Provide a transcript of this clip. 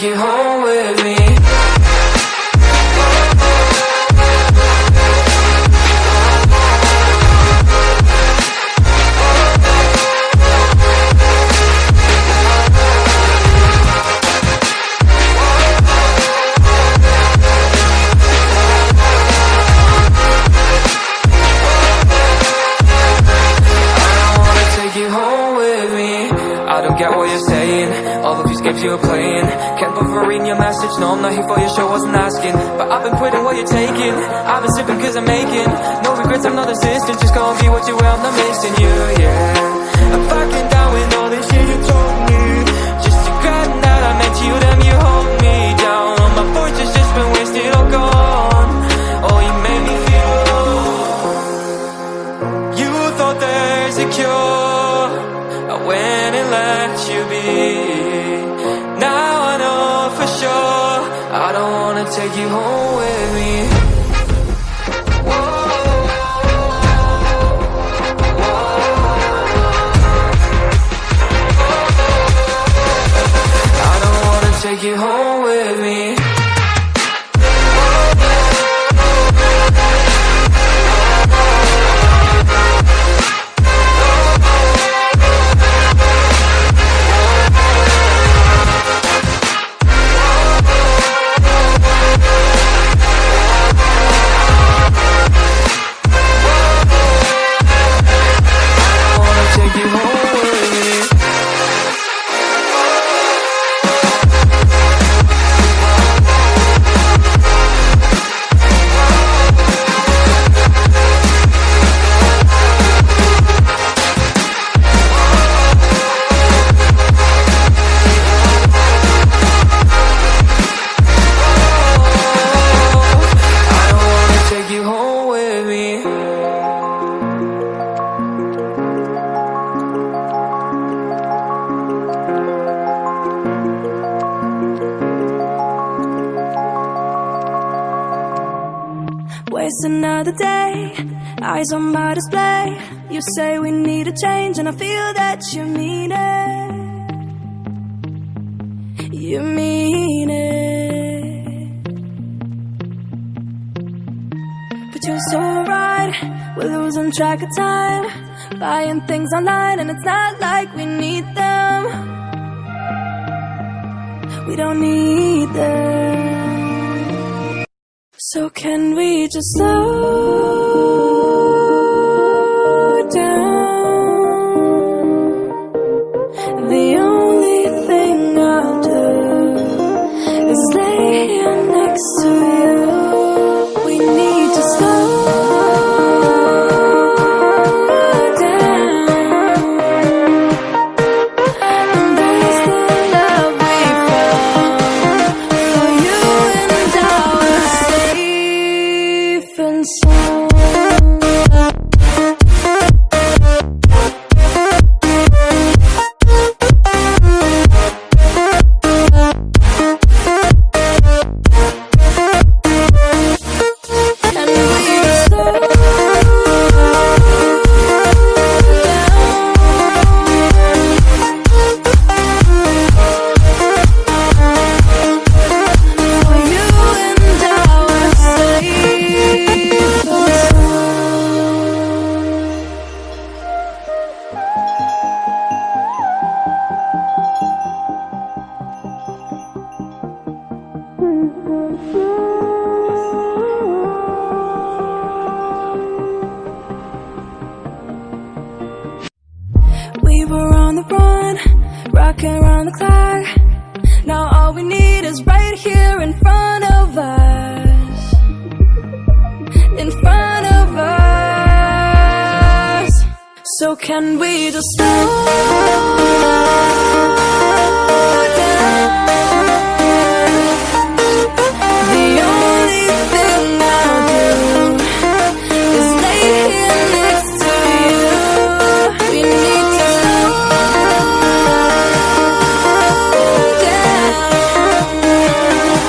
take you home with me. You're playing, can't bother reading your message. No, I'm not here for your show, wasn't asking. But I've been quitting what you're taking. I've been sipping cause I'm making no regrets, I'm not assistant. Just gonna be what you will, I'm not missing you, yeah. I'm fucking down with all this shit you told me. Just to granted that I met you, then you hold me down. All my voice has just been wasted or gone. Oh, you made me feel low. You thought there's a cure, I went and let you be. Now I know for sure I don't wanna take you home with me. I don't wanna take you home with me. Waste another day, eyes on my display. You say we need a change and I feel that you mean it. You mean it. But you're so right, we're losing track of time, buying things online and it's not like we need them. We don't need them. So can we just slow down? The only thing I'll do is lay here next to you. We need to slow down. Embrace the love we found. For you and I were safe and sound. We were on the run, rocking around the clock. Now all we need is right here in front of us. In front of us. So can we just slow